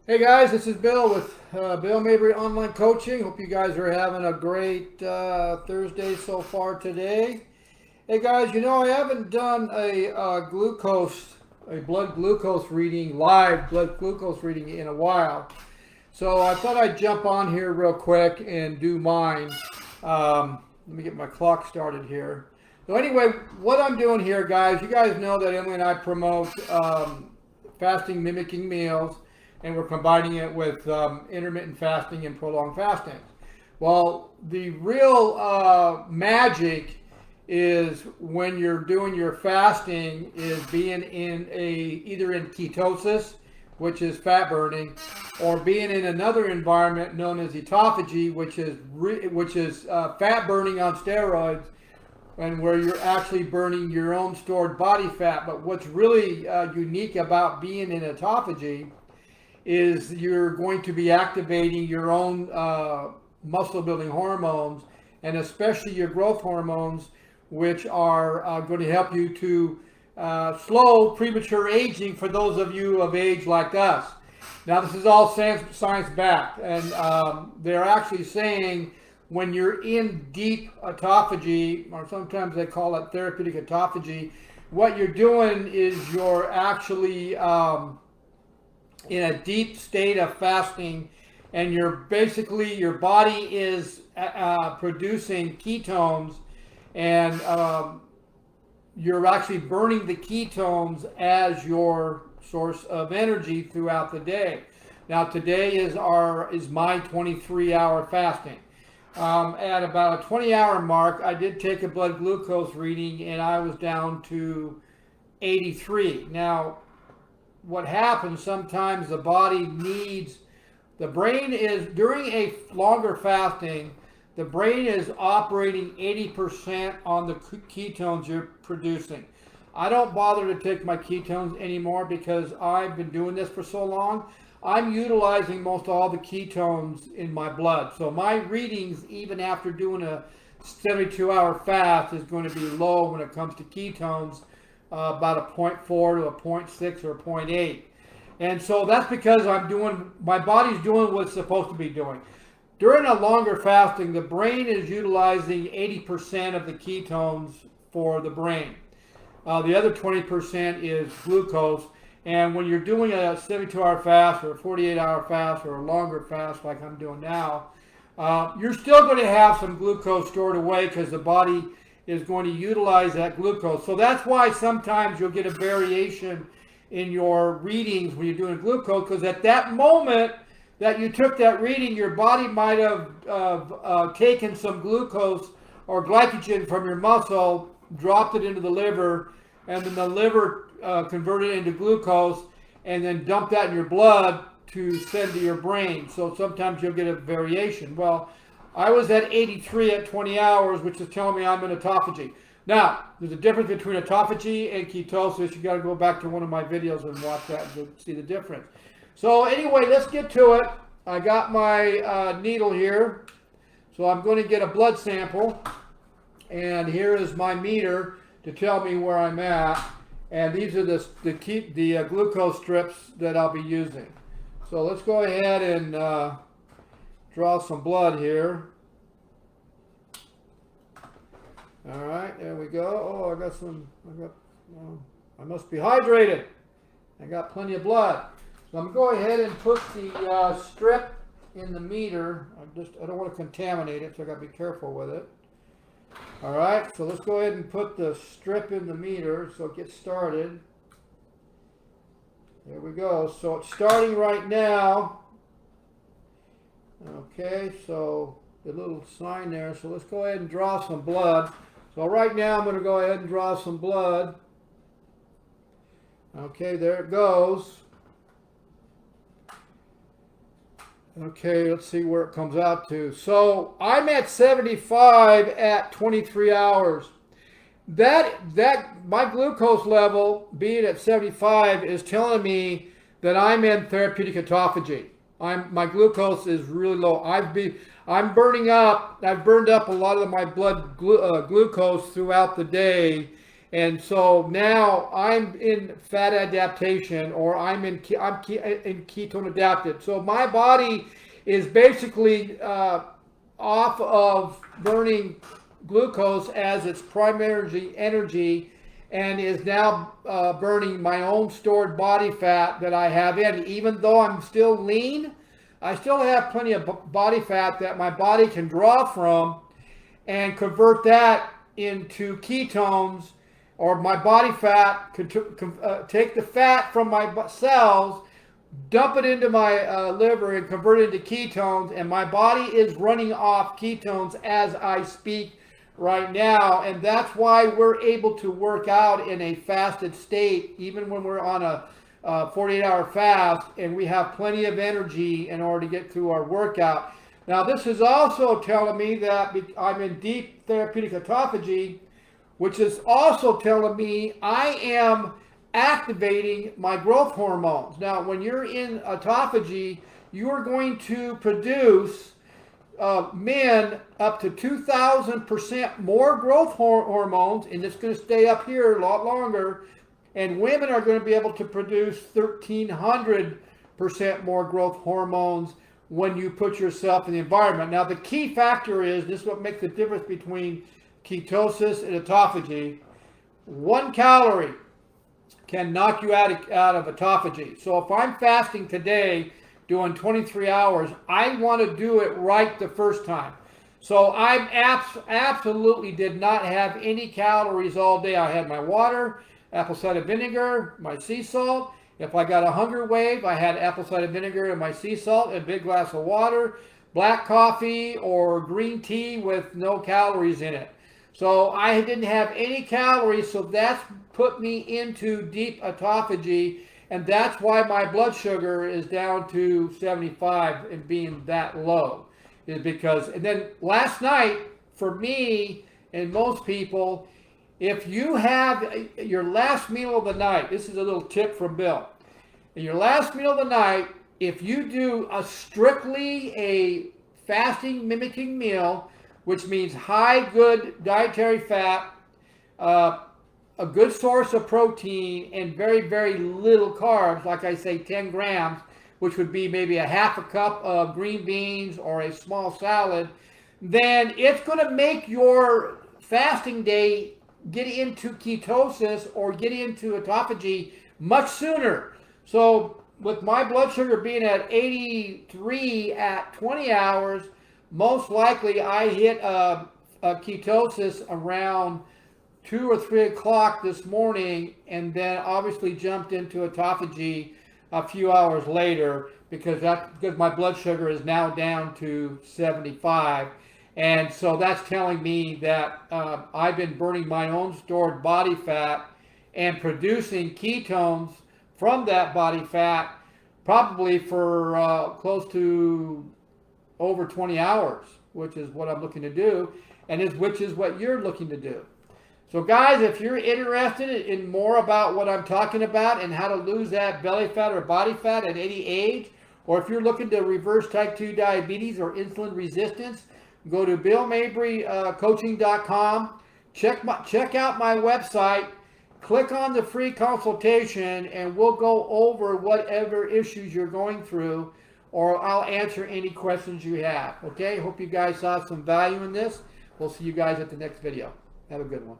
Hey guys, this is Bill with Bill Mabry Online Coaching. Hope you guys are having a great Thursday so far today. Hey guys, I haven't done a blood glucose reading, live blood glucose reading in a while. So I thought I'd jump on here real quick and do mine. Let me get my clock started here. So anyway, what I'm doing here, guys, you guys know that Emily and I promote fasting mimicking meals, and we're combining it with intermittent fasting and prolonged fasting. Well, the real magic is when you're doing your fasting is being in either in ketosis, which is fat burning, or being in another environment known as autophagy, which is fat burning on steroids, and where you're actually burning your own stored body fat. But what's really unique about being in autophagy is you're going to be activating your own muscle building hormones, and especially your growth hormones, which are going to help you to slow premature aging for those of you of age like us. Now, this is all science backed, and they're actually saying when you're in deep autophagy, or sometimes they call it therapeutic autophagy, what you're doing is you're actually in a deep state of fasting, and your body is producing ketones, and you're actually burning the ketones as your source of energy throughout the day. Now today is my 23-hour fasting. At about a 20-hour mark, I did take a blood glucose reading, and I was down to 83. Now, what happens sometimes, the brain is, during a longer fasting, the brain is operating 80% on the ketones you're producing. I don't bother to take my ketones anymore because I've been doing this for so long. I'm utilizing most all the ketones in my blood. So my readings, even after doing a 72-hour fast, is going to be low when it comes to ketones. About a 0.4 to a 0.6 or a 0.8. And so that's because my body's doing what it's supposed to be doing. During a longer fasting, the brain is utilizing 80% of the ketones for the brain. The other 20% is glucose. And when you're doing a 72-hour fast or a 48-hour fast or a longer fast like I'm doing now, you're still going to have some glucose stored away because the body is going to utilize that glucose. So that's why sometimes you'll get a variation in your readings when you're doing glucose, because at that moment that you took that reading, your body might have taken some glucose or glycogen from your muscle, dropped it into the liver, and then the liver converted it into glucose, and then dumped that in your blood to send to your brain. So sometimes you'll get a variation. Well, I was at 83 at 20 hours, which is telling me I'm in autophagy. Now, there's a difference between autophagy and ketosis. You got to go back to one of my videos and watch that to see the difference. So anyway, let's get to it. I got my needle here. So I'm going to get a blood sample. And here is my meter to tell me where I'm at. And these are the glucose strips that I'll be using. So let's go ahead and draw some blood here. All right, there we go. Oh, I must be hydrated. I got plenty of blood. So I'm going to go ahead and put the strip in the meter. I don't want to contaminate it, so I got to be careful with it. All right, so let's go ahead and put the strip in the meter so it gets started. There we go. So it's starting right now. Okay, so the little sign there. So let's go ahead and draw some blood. So right now I'm going to go ahead and draw some blood. Okay, there it goes. Okay, let's see where it comes out to. So I'm at 75 at 23 hours. My glucose level being at 75 is telling me that I'm in therapeutic autophagy. My glucose is really low. I've burned up a lot of my blood glucose throughout the day, And so now I'm in fat adaptation, or I'm in ketone adapted. So my body is basically off of burning glucose as its primary energy, and is now burning my own stored body fat that I have in. Even though I'm still lean, I still have plenty of body fat that my body can draw from and convert that into ketones, or my body fat can take the fat from my cells, dump it into my liver and convert it into ketones, and my body is running off ketones as I speak right now. And that's why we're able to work out in a fasted state, even when we're on a 48-hour fast, and we have plenty of energy in order to get through our workout. Now, this is also telling me that I'm in deep therapeutic autophagy, which is also telling me I am activating my growth hormones. Now, when you're in autophagy, you are going to produce men up to 2,000% more growth hormones, and it's going to stay up here a lot longer. And women are going to be able to produce 1,300% more growth hormones when you put yourself in the environment. Now, the key factor is, this is what makes the difference between ketosis and autophagy. 1 calorie can knock you out of autophagy. So if I'm fasting today, doing 23 hours, I want to do it right the first time. So I absolutely did not have any calories all day. I had my water, apple cider vinegar, my sea salt. If I got a hunger wave, I had apple cider vinegar and my sea salt, a big glass of water, black coffee or green tea with no calories in it. So I didn't have any calories, so that's put me into deep autophagy, and that's why my blood sugar is down to 75 and being that low. Is because, and then last night, for me and most people, if you have your last meal of the night, this is a little tip from Bill. In your last meal of the night, if you do strictly a fasting mimicking meal, which means high good dietary fat, a good source of protein, and very, very little carbs, like I say 10 grams, which would be maybe a half a cup of green beans or a small salad, then it's going to make your fasting day get into ketosis or get into autophagy much sooner. So with my blood sugar being at 83 at 20 hours, most likely I hit a ketosis around 2 or 3 o'clock this morning, and then obviously jumped into autophagy a few hours later, because my blood sugar is now down to 75. And so that's telling me that I've been burning my own stored body fat and producing ketones from that body fat probably for close to over 20 hours, which is what I'm looking to do, and which is what you're looking to do. So guys, if you're interested in more about what I'm talking about and how to lose that belly fat or body fat at any age, or if you're looking to reverse type 2 diabetes or insulin resistance, go to billmabrycoaching.com, check out my website, click on the free consultation, and we'll go over whatever issues you're going through, or I'll answer any questions you have. Okay, hope you guys saw some value in this. We'll see you guys at the next video. Have a good one.